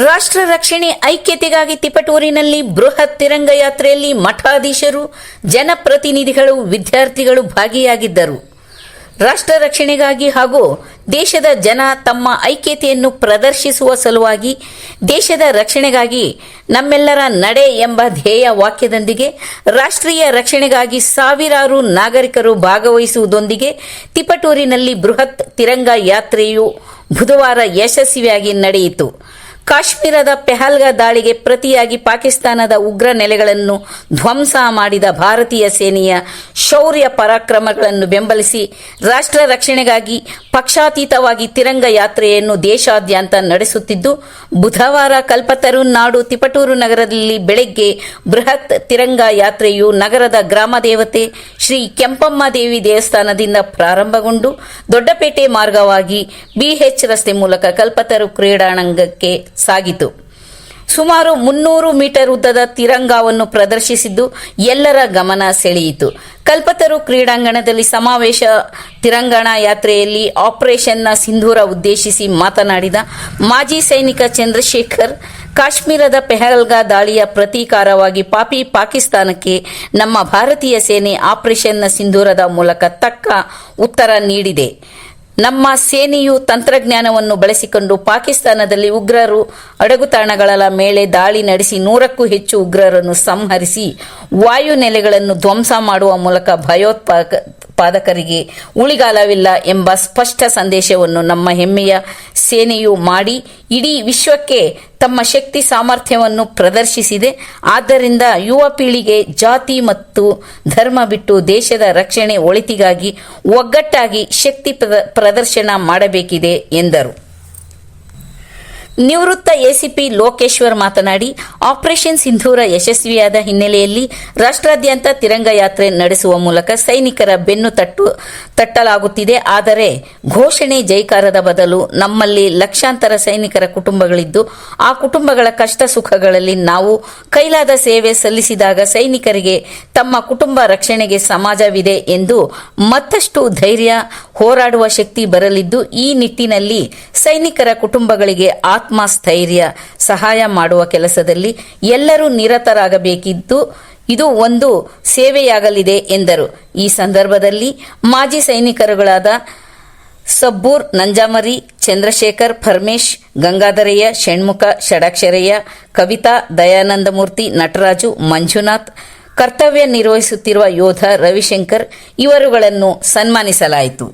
ರಾಷ್ಟ್ರ ರಕ್ಷಣೆ ಐಕ್ಯತೆಗಾಗಿ ತಿಪಟೂರಿನಲ್ಲಿ ಬೃಹತ್ ತಿರಂಗ ಯಾತ್ರೆಯಲ್ಲಿ ಮಠಾಧೀಶರು, ಜನಪ್ರತಿನಿಧಿಗಳು, ವಿದ್ಯಾರ್ಥಿಗಳು ಭಾಗಿಯಾಗಿದ್ದರು. ರಾಷ್ಟ್ರ ರಕ್ಷಣೆಗಾಗಿ ಹಾಗೂ ದೇಶದ ಜನ ತಮ್ಮ ಐಕ್ಯತೆಯನ್ನು ಪ್ರದರ್ಶಿಸುವ ಸಲುವಾಗಿ ದೇಶದ ರಕ್ಷಣೆಗಾಗಿ ನಮ್ಮೆಲ್ಲರ ನಡೆ ಎಂಬ ಧ್ಯೇಯ ವಾಕ್ಯದೊಂದಿಗೆ ರಾಷ್ಟ್ರೀಯ ರಕ್ಷಣೆಗಾಗಿ ಸಾವಿರಾರು ನಾಗರಿಕರು ಭಾಗವಹಿಸುವುದೊಂದಿಗೆ ತಿಪಟೂರಿನಲ್ಲಿ ಬೃಹತ್ ತಿರಂಗ ಯಾತ್ರೆಯು ಬುಧವಾರ ಯಶಸ್ವಿಯಾಗಿ ನಡೆಯಿತು. ಕಾಶ್ಮೀರದ ಪೆಹಲ್ಗಾ ದಾಳಿಗೆ ಪ್ರತಿಯಾಗಿ ಪಾಕಿಸ್ತಾನದ ಉಗ್ರ ನೆಲೆಗಳನ್ನು ಧ್ವಂಸ ಮಾಡಿದ ಭಾರತೀಯ ಸೇನೆಯ ಶೌರ್ಯ ಪರಾಕ್ರಮಗಳನ್ನು ಬೆಂಬಲಿಸಿ ರಾಷ್ಟ್ರ ರಕ್ಷಣೆಗಾಗಿ ಪಕ್ಷಾತೀತವಾಗಿ ತಿರಂಗ ಯಾತ್ರೆಯನ್ನು ದೇಶಾದ್ಯಂತ ನಡೆಸುತ್ತಿದ್ದು, ಬುಧವಾರ ಕಲ್ಪತರು ನಾಡು ತಿಪಟೂರು ನಗರದಲ್ಲಿ ಬೆಳಗ್ಗೆ ಬೃಹತ್ ತಿರಂಗ ಯಾತ್ರೆಯು ನಗರದ ಗ್ರಾಮ ದೇವತೆ ಶ್ರೀ ಕೆಂಪಮ್ಮ ದೇವಿ ದೇವಸ್ಥಾನದಿಂದ ಪ್ರಾರಂಭಗೊಂಡು ದೊಡ್ಡಪೇಟೆ ಮಾರ್ಗವಾಗಿ ಬಿಎಚ್ ರಸ್ತೆ ಮೂಲಕ ಕಲ್ಪತರು ಕ್ರೀಡಾಂಗಣಕ್ಕೆ ಸಾಗಿತು. ಸುಮಾರು 300 ಮೀಟರ್ ಉದ್ದದ ತಿರಂಗವನ್ನು ಪ್ರದರ್ಶಿಸಿದ್ದು ಎಲ್ಲರ ಗಮನ ಸೆಳೆಯಿತು. ಕಲ್ಪತರು ಕ್ರೀಡಾಂಗಣದಲ್ಲಿ ಸಮಾವೇಶ ತಿರಂಗಣ ಯಾತ್ರೆಯಲ್ಲಿ ಆಪರೇಷನ್ನ ಸಿಂಧೂರ ಉದ್ದೇಶಿಸಿ ಮಾತನಾಡಿದ ಮಾಜಿ ಸೈನಿಕ ಚಂದ್ರಶೇಖರ್, ಕಾಶ್ಮೀರದ ಪೆಹಲ್ಗಾ ದಾಳಿಯ ಪ್ರತೀಕಾರವಾಗಿ ಪಾಪಿ ಪಾಕಿಸ್ತಾನಕ್ಕೆ ನಮ್ಮ ಭಾರತೀಯ ಸೇನೆ ಆಪರೇಷನ್ನ ಸಿಂಧೂರದ ಮೂಲಕ ತಕ್ಕ ಉತ್ತರ ನೀಡಿದೆ. ನಮ್ಮ ಸೇನೆಯು ತಂತ್ರಜ್ಞಾನವನ್ನು ಬಳಸಿಕೊಂಡು ಪಾಕಿಸ್ತಾನದಲ್ಲಿ ಉಗ್ರರು ಅಡಗುತಾಣಗಳ ಮೇಲೆ ದಾಳಿ ನಡೆಸಿ 100ಕ್ಕೂ ಹೆಚ್ಚು ಉಗ್ರರನ್ನು ಸಂಹರಿಸಿ ವಾಯು ನೆಲೆಗಳನ್ನು ಧ್ವಂಸ ಮಾಡುವ ಮೂಲಕ ಭಯೋತ್ಪಾದಕರಿಗೆ ಉಳಿಗಾಲವಿಲ್ಲ ಎಂಬ ಸ್ಪಷ್ಟ ಸಂದೇಶವನ್ನು ನಮ್ಮ ಹೆಮ್ಮೆಯ ಸೇನೆಯು ಮಾಡಿ ಇಡೀ ವಿಶ್ವಕ್ಕೆ ತಮ್ಮ ಶಕ್ತಿ ಸಾಮರ್ಥ್ಯವನ್ನು ಪ್ರದರ್ಶಿಸಿದೆ. ಆದ್ದರಿಂದ ಯುವ ಪೀಳಿಗೆ ಜಾತಿ ಮತ್ತು ಧರ್ಮ ಬಿಟ್ಟು ದೇಶದ ರಕ್ಷಣೆ ಒಳಿತಿಗಾಗಿ ಒಗ್ಗಟ್ಟಾಗಿ ಶಕ್ತಿ ಪ್ರದರ್ಶನ ಮಾಡಬೇಕಿದೆ ಎಂದರು. ನಿವೃತ್ತ ಎಸಿಪಿ ಲೋಕೇಶ್ವರ್ ಮಾತನಾಡಿ, ಆಪರೇಷನ್ ಸಿಂಧೂರ ಯಶಸ್ವಿಯಾದ ಹಿನ್ನೆಲೆಯಲ್ಲಿ ರಾಷ್ಟ್ರಾದ್ಯಂತ ತಿರಂಗ ಯಾತ್ರೆ ನಡೆಸುವ ಮೂಲಕ ಸೈನಿಕರ ಬೆನ್ನು ತಟ್ಟಲಾಗುತ್ತಿದೆ. ಆದರೆ ಘೋಷಣೆ ಜೈಕಾರದ ಬದಲು ನಮ್ಮಲ್ಲಿ ಲಕ್ಷಾಂತರ ಸೈನಿಕರ ಕುಟುಂಬಗಳಿದ್ದು, ಆ ಕುಟುಂಬಗಳ ಕಷ್ಟ ಸುಖಗಳಲ್ಲಿ ನಾವು ಕೈಲಾದ ಸೇವೆ ಸಲ್ಲಿಸಿದಾಗ ಸೈನಿಕರಿಗೆ ತಮ್ಮ ಕುಟುಂಬ ರಕ್ಷಣೆಗೆ ಸಮಾಜವಿದೆ ಎಂದು ಮತ್ತಷ್ಟು ಧೈರ್ಯ, ಹೋರಾಡುವ ಶಕ್ತಿ ಬರಲಿದ್ದು, ಈ ನಿಟ್ಟಿನಲ್ಲಿ ಸೈನಿಕರ ಕುಟುಂಬಗಳಿಗೆ ಆತ್ಮಸ್ಥೈರ್ಯ ಸಹಾಯ ಮಾಡುವ ಕೆಲಸದಲ್ಲಿ ಎಲ್ಲರೂ ನಿರತರಾಗಬೇಕಿದ್ದು, ಇದು ಒಂದು ಸೇವೆಯಾಗಲಿದೆ ಎಂದರು. ಈ ಸಂದರ್ಭದಲ್ಲಿ ಮಾಜಿ ಸೈನಿಕರುಗಳಾದ ಸಬ್ಬೂರ್, ನಂಜಾಮರಿ, ಚಂದ್ರಶೇಖರ್, ಪರಮೇಶ್, ಗಂಗಾಧರಯ್ಯ, ಷಣ್ಮುಖ, ಷಡಾಕ್ಷರಯ್ಯ, ಕವಿತಾ, ದಯಾನಂದಮೂರ್ತಿ, ನಟರಾಜು, ಮಂಜುನಾಥ್, ಕರ್ತವ್ಯ ನಿರ್ವಹಿಸುತ್ತಿರುವ ಯೋಧ ರವಿಶಂಕರ್ ಇವರುಗಳನ್ನು ಸನ್ಮಾನಿಸಲಾಯಿತು.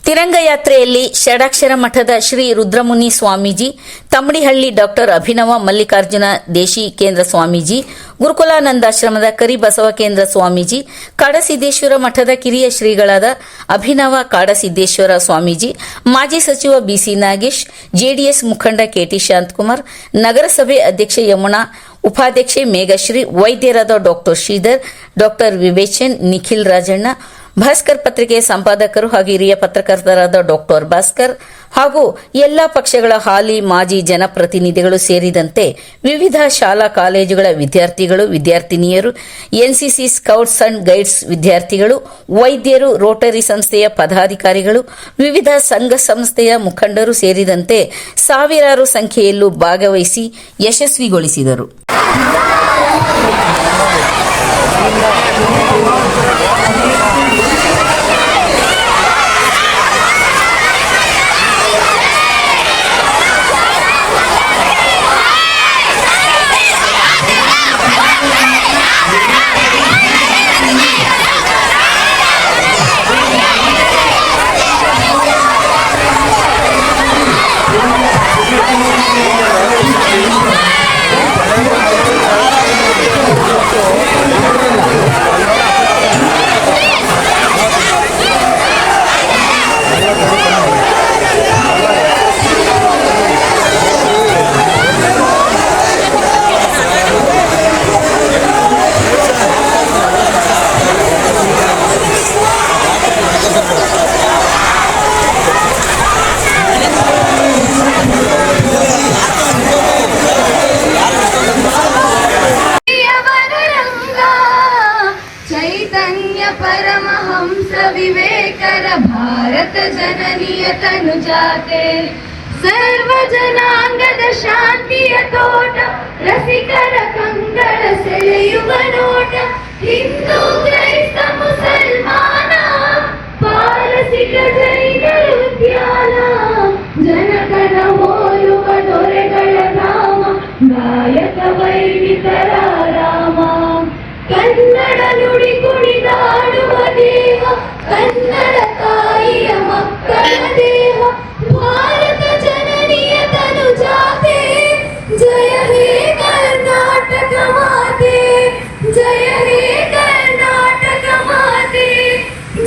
ತಿರಂಗ ಯಾತ್ರೆಯಲ್ಲಿ ಷಡಾಕ್ಷರ ಮಠದ ಶ್ರೀ ರುದ್ರಮುನಿ ಸ್ವಾಮೀಜಿ, ತಮ್ಮಡಿಹಳ್ಳಿ ಡಾಕ್ಟರ್ ಅಭಿನವ ಮಲ್ಲಿಕಾರ್ಜುನ ದೇಶಿಕೇಂದ್ರ ಸ್ವಾಮೀಜಿ, ಗುರುಕುಲಾನಂದಾಶ್ರಮದ ಕರಿಬಸವ ಕೇಂದ್ರ ಸ್ವಾಮೀಜಿ, ಕಾಡಸಿದ್ದೇಶ್ವರ ಮಠದ ಕಿರಿಯ ಶ್ರೀಗಳಾದ ಅಭಿನವ ಕಾಡಸಿದ್ದೇಶ್ವರ ಸ್ವಾಮೀಜಿ, ಮಾಜಿ ಸಚಿವ ಬಿಸಿ ನಾಗೇಶ್, ಜೆಡಿಎಸ್ ಮುಖಂಡ ಕೆಟಿ ಶಾಂತಕುಮಾರ್, ನಗರಸಭೆ ಅಧ್ಯಕ್ಷೆ ಯಮುನಾ, ಉಪಾಧ್ಯಕ್ಷೆ ಮೇಘಶ್ರೀ, ವೈದ್ಯರಾದ ಡಾಕ್ಟರ್ ಶ್ರೀಧರ್, ಡಾಕ್ಟರ್ ವಿವೇಚನ್, ನಿಖಿಲ್ ರಾಜಣ್ಣ, ಭಾಸ್ಕರ್ ಪತ್ರಿಕೆಯ ಸಂಪಾದಕರು ಹಾಗೂ ಹಿರಿಯ ಪತ್ರಕರ್ತರಾದ ಡಾಕ್ಟರ್ ಭಾಸ್ಕರ್ ಹಾಗೂ ಎಲ್ಲಾ ಪಕ್ಷಗಳ ಹಾಲಿ ಮಾಜಿ ಜನಪ್ರತಿನಿಧಿಗಳು ಸೇರಿದಂತೆ ವಿವಿಧ ಶಾಲಾ ಕಾಲೇಜುಗಳ ವಿದ್ಯಾರ್ಥಿಗಳು, ವಿದ್ಯಾರ್ಥಿನಿಯರು, ಎನ್ಸಿಸಿ ಸ್ಕೌಟ್ಸ್ ಅಂಡ್ ಗೈಡ್ಸ್ ವಿದ್ಯಾರ್ಥಿಗಳು, ವೈದ್ಯರು, ರೋಟರಿ ಸಂಸ್ಥೆಯ ಪದಾಧಿಕಾರಿಗಳು, ವಿವಿಧ ಸಂಘ ಸಂಸ್ಥೆಯ ಮುಖಂಡರು ಸೇರಿದಂತೆ ಸಾವಿರಾರು ಸಂಖ್ಯೆಯಲ್ಲೂ ಭಾಗವಹಿಸಿ ಯಶಸ್ವಿಗೊಳಿಸಿದರು. परमहंस विवेकर भारत जननीय तनुजाते सर्व जनांगद ಶಾಂತಿಯ ತೋಟ, ರಸಿಕರ ಕಂಗಳ ಸೆಳೆಯುವ ನೋಟ. ಹಿಂದೂ ಕ್ರೈಸ್ತ ಮುಸಲ್ಮಾನ, ಪಾರಸಿಕ ಜೈನರು ಉದ್ಯಾನ, ಜನಕನ ಹೋಲುವ ದೊರೆಗಳ ನಾಮ, ಗಾಯಕ ವೈದಿಕರ ರಾಮ. ಕನ್ನಡ ನುಡಿ ಕುಣಿದಾಡುವ ದೇಹ, ಕನ್ನಡ ತಾಯಿಯ ಮಕ್ಕಳ ದೇಹ, ಭಾರತ ಜನನಿಯ ತನು ಜಾತೆ. ಜಯ ಹೇ ಕರ್ನಾಟಕ ಮಾತೆ, ಜಯ ಹೇ ಕರ್ನಾಟಕ ಮಾತೆ,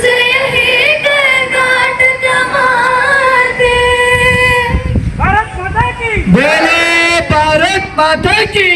ಜಯ ಹೇ ಕರ್ನಾಟಕ ಮಾತೆ. बोले भारत माता की